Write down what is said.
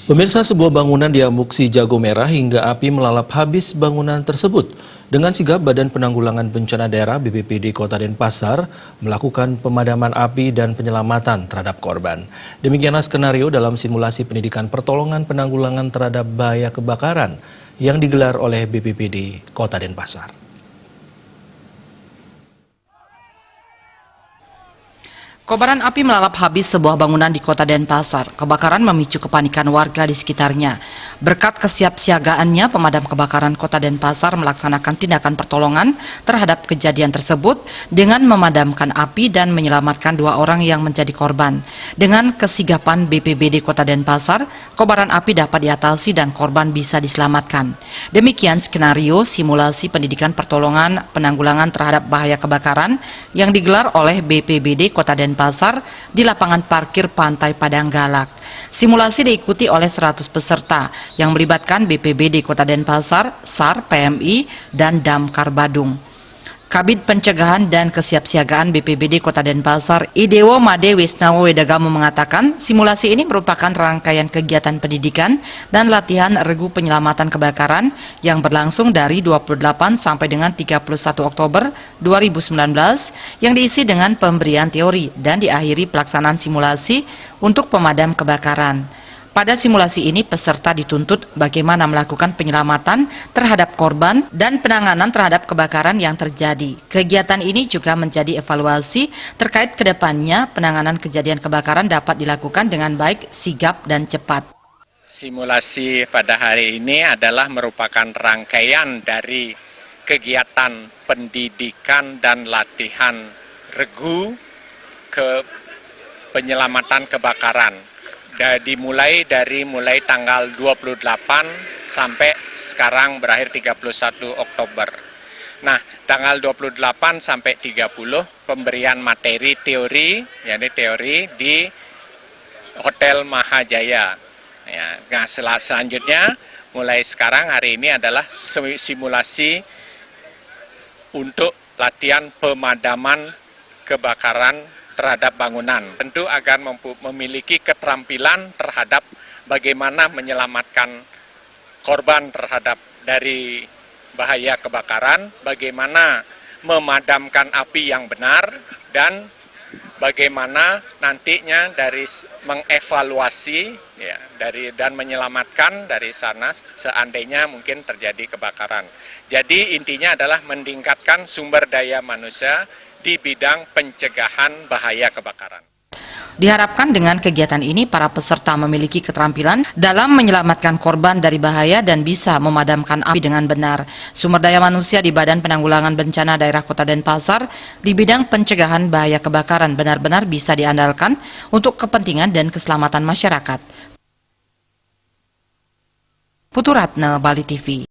Pemirsa, sebuah bangunan diamuk si jago merah hingga api melalap habis bangunan tersebut. Dengan sigap, Badan Penanggulangan Bencana Daerah BPBD Kota Denpasar melakukan pemadaman api dan penyelamatan terhadap korban. Demikianlah skenario dalam simulasi pendidikan pertolongan penanggulangan terhadap bahaya kebakaran yang digelar oleh BPBD Kota Denpasar. Kobaran api melalap habis sebuah bangunan di Kota Denpasar. Kebakaran memicu kepanikan warga di sekitarnya. Berkat kesiapsiagaannya, pemadam kebakaran Kota Denpasar melaksanakan tindakan pertolongan terhadap kejadian tersebut dengan memadamkan api dan menyelamatkan 2 orang yang menjadi korban. Dengan kesigapan BPBD Kota Denpasar, kobaran api dapat diatasi dan korban bisa diselamatkan. Demikian skenario simulasi pendidikan pertolongan penanggulangan terhadap bahaya kebakaran yang digelar oleh BPBD Kota Denpasar di lapangan parkir Pantai Padang Galak. Simulasi diikuti oleh 100 peserta yang melibatkan BPBD Kota Denpasar, SAR, PMI, dan Damkar Badung. Kabid Pencegahan dan Kesiapsiagaan BPBD Kota Denpasar, Idewo Made Wisnawo Wedagamo mengatakan simulasi ini merupakan rangkaian kegiatan pendidikan dan latihan regu penyelamatan kebakaran yang berlangsung dari 28 sampai dengan 31 Oktober 2019 yang diisi dengan pemberian teori dan diakhiri pelaksanaan simulasi untuk pemadam kebakaran. Pada simulasi ini, peserta dituntut bagaimana melakukan penyelamatan terhadap korban dan penanganan terhadap kebakaran yang terjadi. Kegiatan ini juga menjadi evaluasi terkait kedepannya penanganan kejadian kebakaran dapat dilakukan dengan baik, sigap, dan cepat. Simulasi pada hari ini adalah merupakan rangkaian dari kegiatan pendidikan dan latihan regu ke penyelamatan kebakaran. Dimulai dari tanggal 28 sampai sekarang berakhir 31 Oktober. Nah, tanggal 28 sampai 30 pemberian materi teori, yakni teori di Hotel Mahajaya. Ya, nah, selanjutnya mulai sekarang hari ini adalah simulasi untuk latihan pemadaman kebakaran terhadap bangunan. Tentu agar memiliki keterampilan terhadap bagaimana menyelamatkan korban terhadap dari bahaya kebakaran, bagaimana memadamkan api yang benar, dan bagaimana nantinya dari mengevaluasi ya, dan menyelamatkan dari sana seandainya mungkin terjadi kebakaran. Jadi intinya adalah meningkatkan sumber daya manusia di bidang pencegahan bahaya kebakaran. Diharapkan dengan kegiatan ini para peserta memiliki keterampilan dalam menyelamatkan korban dari bahaya dan bisa memadamkan api dengan benar. Sumber daya manusia di Badan Penanggulangan Bencana Daerah Kota Denpasar di bidang pencegahan bahaya kebakaran benar-benar bisa diandalkan untuk kepentingan dan keselamatan masyarakat. Putu Ratna, Bali TV.